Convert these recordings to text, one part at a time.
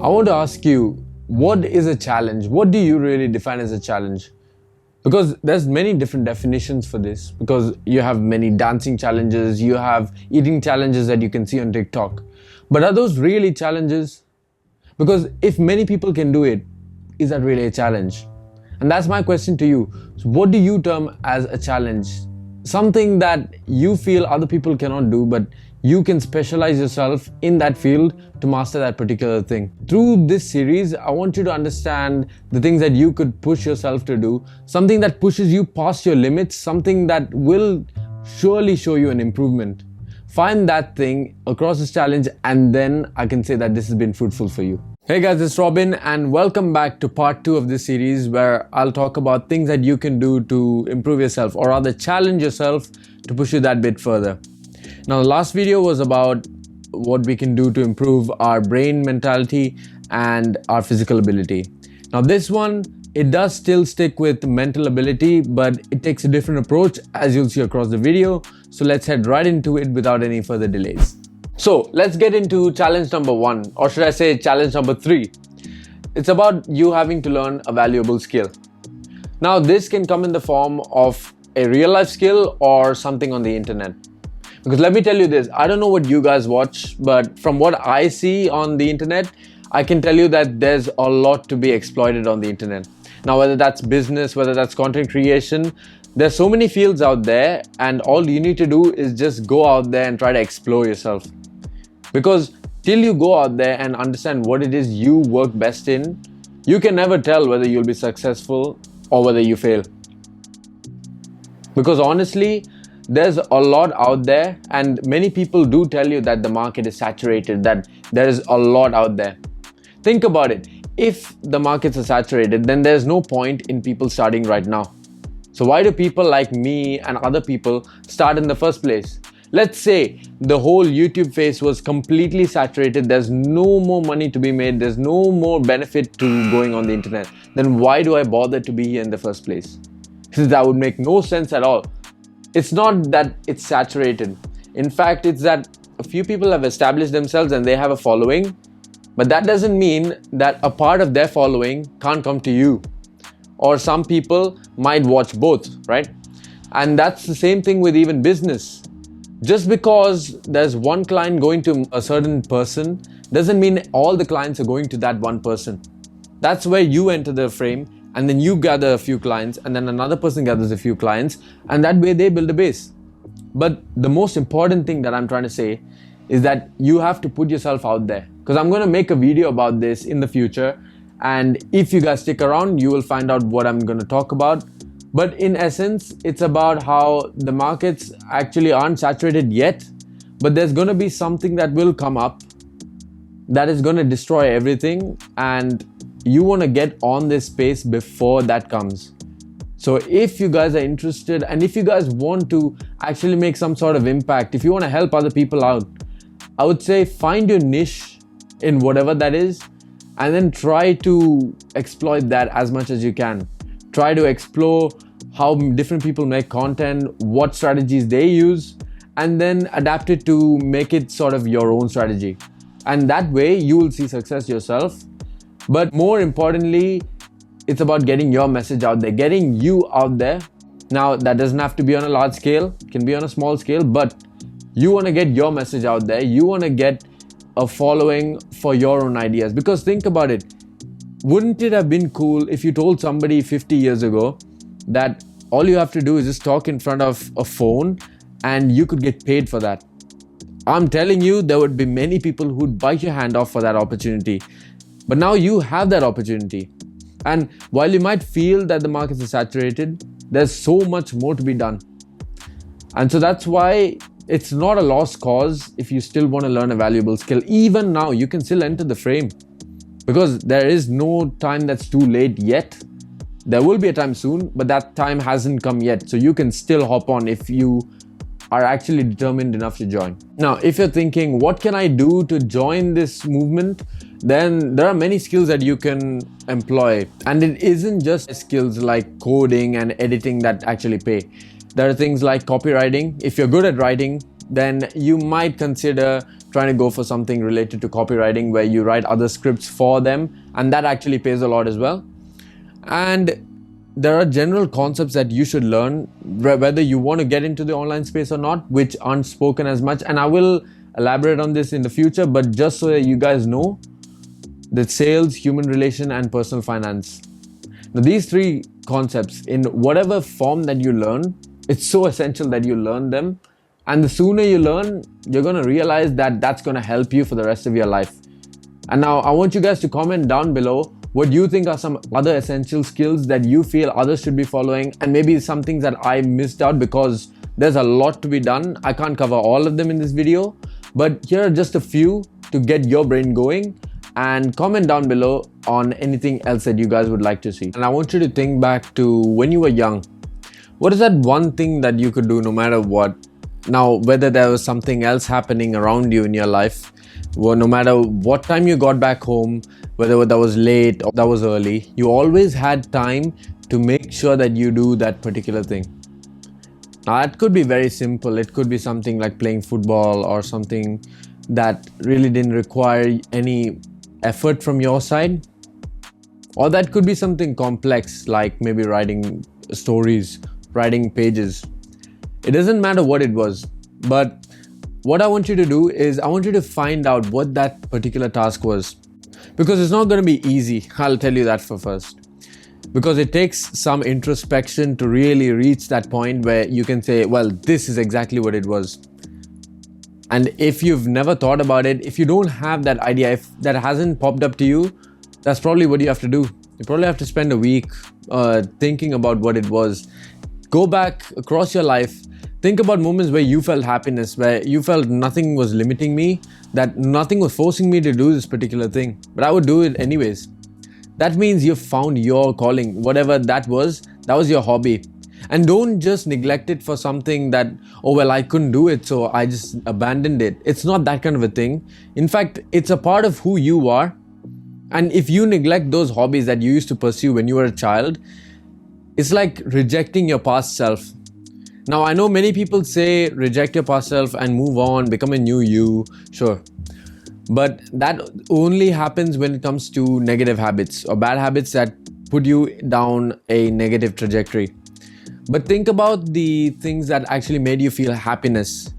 I want to ask you, what is a challenge? What do you really define as a challenge? Because there's many different definitions for this, because you have many dancing challenges, you have eating challenges that you can see on TikTok. But are those really challenges? Because if many people can do it, is that really a challenge? And that's my question to you. So what do you term as a challenge? Something that you feel other people cannot do, but you can specialize yourself in that field to master that particular thing. Through this series, I want you to understand the things that you could push yourself to do, something that pushes you past your limits, something that will surely show you an improvement. Find that thing across this challenge, and then I can say that this has been fruitful for you. Hey guys, it's Robin, and welcome back to part 2 of this series, where I'll talk about things that you can do to improve yourself, or rather challenge yourself to push you that bit further. Now, the last video was about what we can do to improve our brain mentality and our physical ability. Now this one, it does still stick with mental ability, but it takes a different approach, as you'll see across the video. So let's head right into it without any further delays. So let's get into challenge number 1, or should I say challenge number 3. It's about you having to learn a valuable skill. Now this can come in the form of a real life skill or something on the internet. Because let me tell you this, I don't know what you guys watch, but from what I see on the internet, I can tell you that there's a lot to be exploited on the internet. Now, whether that's business, whether that's content creation, there's so many fields out there, and all you need to do is just go out there and try to explore yourself. Because till you go out there and understand what it is you work best in, you can never tell whether you'll be successful or whether you fail. Because honestly, there's a lot out there, and many people do tell you that the market is saturated, that there is a lot out there. Think about it. If the markets are saturated, then there's no point in people starting right now. So why do people like me and other people start in the first place? Let's say the whole YouTube phase was completely saturated. There's no more money to be made. There's no more benefit to going on the internet. Then why do I bother to be here in the first place? Because that would make no sense at all. It's not that it's saturated. In fact, it's that a few people have established themselves and they have a following, but that doesn't mean that a part of their following can't come to you. Or some people might watch both, right? And that's the same thing with even business. Just because there's one client going to a certain person doesn't mean all the clients are going to that one person. That's where you enter the frame, and then you gather a few clients, and then another person gathers a few clients, and that way they build a base. But the most important thing that I'm trying to say is that you have to put yourself out there. Because I'm going to make a video about this in the future, and if you guys stick around, you will find out what I'm going to talk about. But in essence, it's about how the markets actually aren't saturated yet, but there's going to be something that will come up that is going to destroy everything, and you want to get on this space before that comes. So if you guys are interested, and if you guys want to actually make some sort of impact, if you want to help other people out, I would say find your niche in whatever that is, and then try to exploit that as much as you can. Try to explore how different people make content, what strategies they use, and then adapt it to make it sort of your own strategy. And that way you will see success yourself. But more importantly, it's about getting your message out there, getting you out there. Now, that doesn't have to be on a large scale, it can be on a small scale, but you want to get your message out there. You want to get a following for your own ideas. Because think about it, wouldn't it have been cool if you told somebody 50 years ago that all you have to do is just talk in front of a phone and you could get paid for that? I'm telling you, there would be many people who'd bite your hand off for that opportunity. But now you have that opportunity. And while you might feel that the markets are saturated, there's so much more to be done. And so that's why it's not a lost cause if you still want to learn a valuable skill. Even now, you can still enter the frame. Because there is no time that's too late yet. There will be a time soon, but that time hasn't come yet. So you can still hop on if you are actually determined enough to join. Now, if you're thinking, what can I do to join this movement? Then there are many skills that you can employ. And it isn't just skills like coding and editing that actually pay. There are things like copywriting. If you're good at writing, then you might consider trying to go for something related to copywriting where you write other scripts for them, and that actually pays a lot as well. And there are general concepts that you should learn whether you want to get into the online space or not, which aren't spoken as much, and I will elaborate on this in the future, but just so that you guys know, the sales, human relation, and personal finance. Now, these three concepts, in whatever form that you learn, it's so essential that you learn them. And the sooner you learn, you're going to realize that that's going to help you for the rest of your life. And now I want you guys to comment down below what you think are some other essential skills that you feel others should be following, and maybe some things that I missed out because there's a lot to be done. I can't cover all of them in this video, but here are just a few to get your brain going. And comment down below on anything else that you guys would like to see. And I want you to think back to when you were young. What is that one thing that you could do no matter what? Now, whether there was something else happening around you in your life, or no matter what time you got back home, whether that was late or that was early, you always had time to make sure that you do that particular thing. Now, that could be very simple. It could be something like playing football or something that really didn't require any effort from your side. Or that could be something complex, like maybe writing stories, writing pages. It doesn't matter what it was, but what I want you to do is I want you to find out what that particular task was, because it's not going to be easy. I'll tell you that for first, because it takes some introspection to really reach that point where you can say, well, this is exactly what it was. And if you've never thought about it, if you don't have that idea, if that hasn't popped up to you, that's probably what you have to do. You probably have to spend a week thinking about what it was. Go back across your life. Think about moments where you felt happiness, where you felt nothing was limiting me, that nothing was forcing me to do this particular thing, but I would do it anyways. That means you've found your calling, whatever that was your hobby. And don't just neglect it for something that, oh, well, I couldn't do it, so I just abandoned it. It's not that kind of a thing. In fact, it's a part of who you are. And if you neglect those hobbies that you used to pursue when you were a child, it's like rejecting your past self. Now, I know many people say reject your past self and move on, become a new you. Sure. But that only happens when it comes to negative habits or bad habits that put you down a negative trajectory. But think about the things that actually made you feel happiness.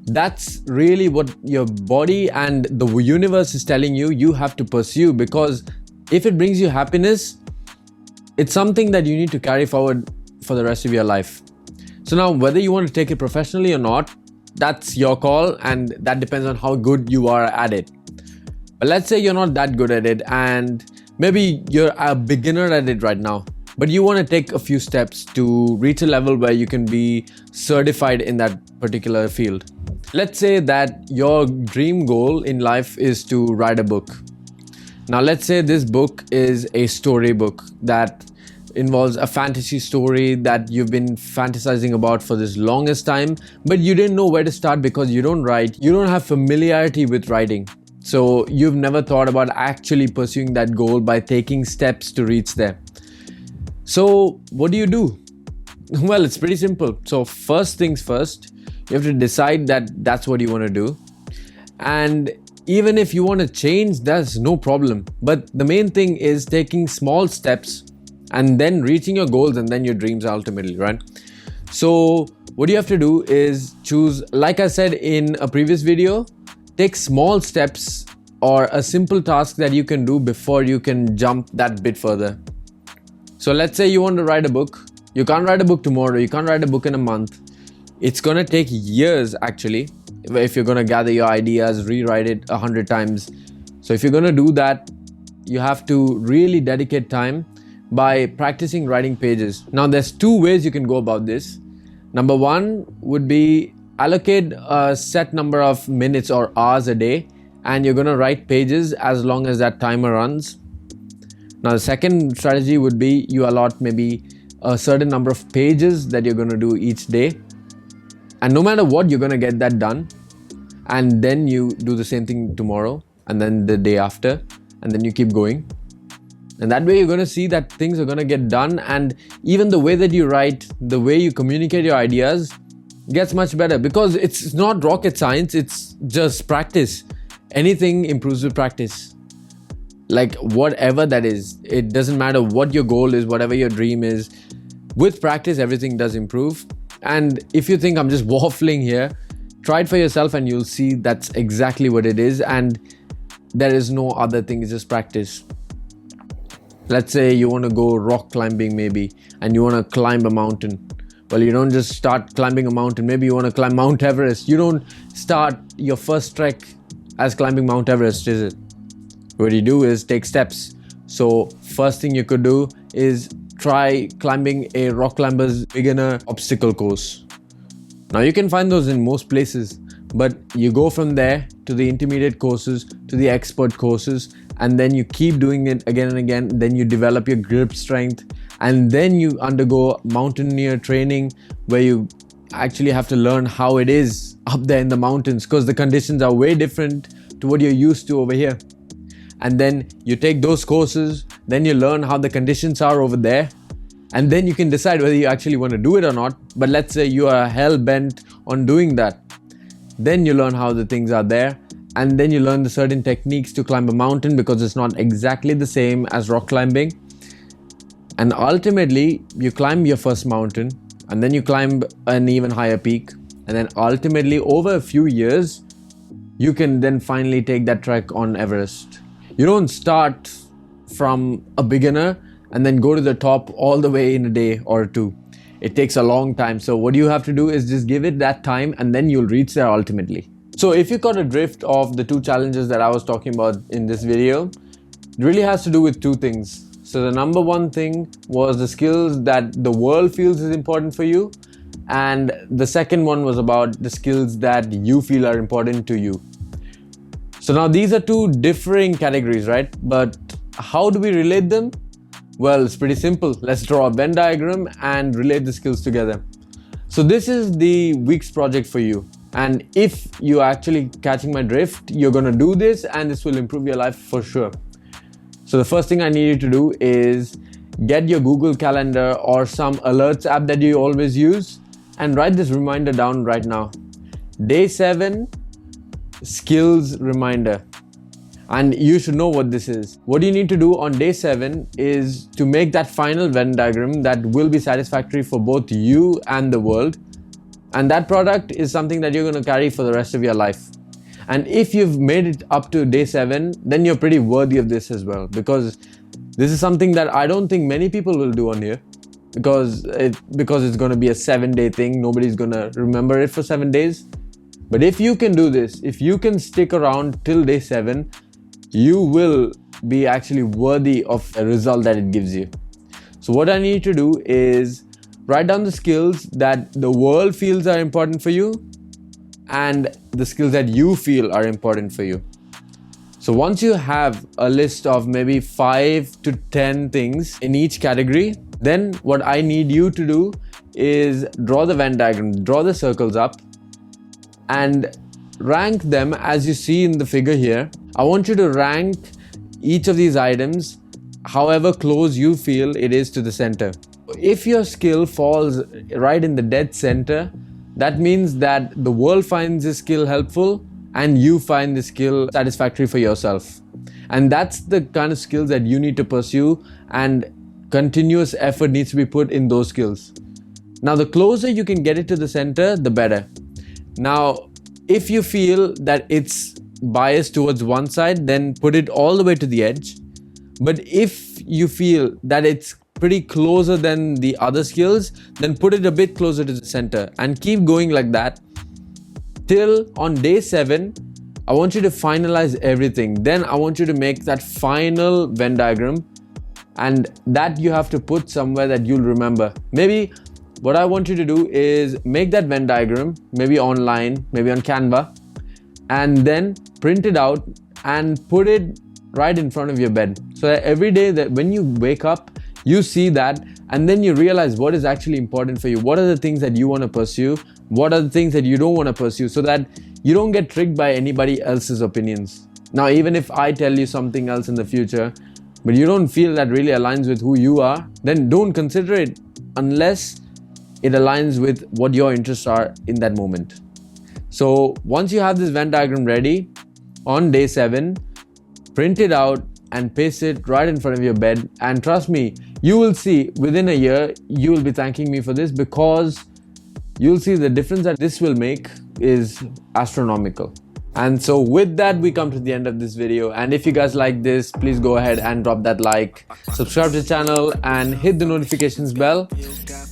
That's really what your body and the universe is telling you you have to pursue, because if it brings you happiness, it's something that you need to carry forward for the rest of your life. So now, whether you want to take it professionally or not, that's your call, and that depends on how good you are at it. But let's say you're not that good at it, and maybe you're a beginner at it right now, but you want to take a few steps to reach a level where you can be certified in that particular field. Let's say that your dream goal in life is to write a book. Now, let's say this book is a storybook that involves a fantasy story that you've been fantasizing about for this longest time, but you didn't know where to start because you don't write, you don't have familiarity with writing. So you've never thought about actually pursuing that goal by taking steps to reach there. So what do? Well, it's pretty simple. So first things first, you have to decide that that's what you want to do. And even if you want to change, that's no problem. But the main thing is taking small steps and then reaching your goals and then your dreams ultimately, right? So what you have to do is choose, like I said in a previous video, take small steps or a simple task that you can do before you can jump that bit further. So let's say you want to write a book. You can't write a book tomorrow. You can't write a book in a month. It's going to take years actually, if you're going to gather your ideas, rewrite it 100 times. So if you're going to do that, you have to really dedicate time by practicing writing pages. Now, there's two ways you can go about this. Number one would be allocate a set number of minutes or hours a day, and you're going to write pages as long as that timer runs. Now, the second strategy would be you allot maybe a certain number of pages that you're going to do each day. And no matter what, you're going to get that done. And then you do the same thing tomorrow, and then the day after, and then you keep going. And that way you're going to see that things are going to get done. And even the way that you write, the way you communicate your ideas, gets much better, because it's not rocket science, it's just practice. Anything improves with practice. Like whatever that is, it doesn't matter what your goal is, whatever your dream is, with practice everything does improve. And if you think I'm just waffling here, try it for yourself and you'll see that's exactly what it is, and there is no other thing, it's just practice. Let's say you want to go rock climbing maybe, and you want to climb a mountain. Well, you don't just start climbing a mountain. Maybe you want to climb Mount Everest. You don't start your first trek as climbing Mount Everest, is it? What you do is take steps. So first thing you could do is try climbing a rock climber's beginner obstacle course. Now you can find those in most places, but you go from there to the intermediate courses, to the expert courses, and then you keep doing it again and again. Then you develop your grip strength, and then you undergo mountaineer training, where you actually have to learn how it is up there in the mountains, because the conditions are way different to what you're used to over here. And then you take those courses, then you learn how the conditions are over there, and then you can decide whether you actually want to do it or not. But let's say you are hell-bent on doing that. Then you learn how the things are there, and then you learn the certain techniques to climb a mountain, because it's not exactly the same as rock climbing. And ultimately, you climb your first mountain, and then you climb an even higher peak. And then ultimately, over a few years, you can then finally take that trek on Everest. You don't start from a beginner and then go to the top all the way in a day or two. It takes a long time. So what you have to do is just give it that time, and then you'll reach there ultimately. So if you got a drift of the two challenges that I was talking about in this video, it really has to do with two things. So the number one thing was the skills that the world feels is important for you. And the second one was about the skills that you feel are important to you. So now these are two differing categories, right? But how do we relate them? Well, it's pretty simple. Let's draw a Venn diagram and relate the skills together. So this is the week's project for you. And if you're actually catching my drift, you're going to do this, and this will improve your life for sure. So the first thing I need you to do is get your Google Calendar or some alerts app that you always use, and write this reminder down right now. Day 7, skills reminder. And you should know what this is. What you need to do on day 7 is to make that final Venn diagram that will be satisfactory for both you and the world. And that product is something that you're going to carry for the rest of your life. And if you've made it up to day 7, then you're pretty worthy of this as well, because this is something that I don't think many people will do on here, because it's going to be a 7-day thing. Nobody's going to remember it for 7 days. But if you can do this, if you can stick around till day 7, you will be actually worthy of a result that it gives you. So what I need to do is write down the skills that the world feels are important for you, and the skills that you feel are important for you. So once you have a list of maybe 5 to 10 things in each category, then what I need you to do is draw the Venn diagram, draw the circles up, and rank them as you see in the figure here. I want you to rank each of these items however close you feel it is to the center. If your skill falls right in the dead center, that means that the world finds this skill helpful and you find the skill satisfactory for yourself. And that's the kind of skills that you need to pursue, and continuous effort needs to be put in those skills. Now, the closer you can get it to the center, the better. Now, if you feel that it's biased towards one side, then put it all the way to the edge. But if you feel that it's pretty closer than the other skills, then put it a bit closer to the center, and keep going like that till on day 7. I want you to finalize everything. Then I want you to make that final Venn diagram, and that you have to put somewhere that you'll remember. Maybe what I want you to do is make that Venn diagram, maybe online, maybe on Canva, and then print it out and put it right in front of your bed. So that every day that when you wake up, you see that, and then you realize what is actually important for you. What are the things that you want to pursue? What are the things that you don't want to pursue, so that you don't get tricked by anybody else's opinions. Now, even if I tell you something else in the future, but you don't feel that really aligns with who you are, then don't consider it, unless it aligns with what your interests are in that moment. So once you have this Venn diagram ready, on day 7, print it out and paste it right in front of your bed. And trust me, you will see within a year, you will be thanking me for this, because you'll see the difference that this will make is astronomical. And so with that, we come to the end of this video. And if you guys like this, please go ahead and drop that like, subscribe to the channel and hit the notifications bell.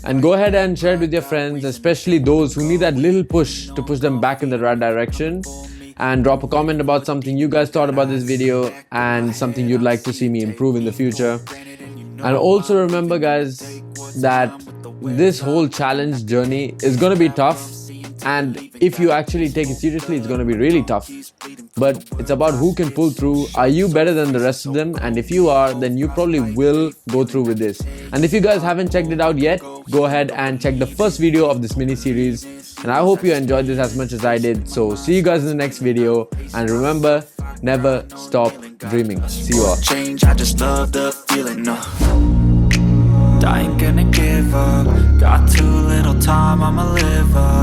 And go ahead and share it with your friends, especially those who need that little push to push them back in the right direction. And drop a comment about something you guys thought about this video and something you'd like to see me improve in the future. And also remember, guys, that this whole challenge journey is going to be tough. And if you actually take it seriously, it's going to be really tough. But it's about who can pull through. Are you better than the rest of them? And if you are, then you probably will go through with this. And if you guys haven't checked it out yet, go ahead and check the first video of this mini series. And I hope you enjoyed this as much as I did. So see you guys in the next video. And remember, never stop dreaming. See you all. Change, I just love the feeling. I ain't gonna give up. Got too little time, I'ma live up.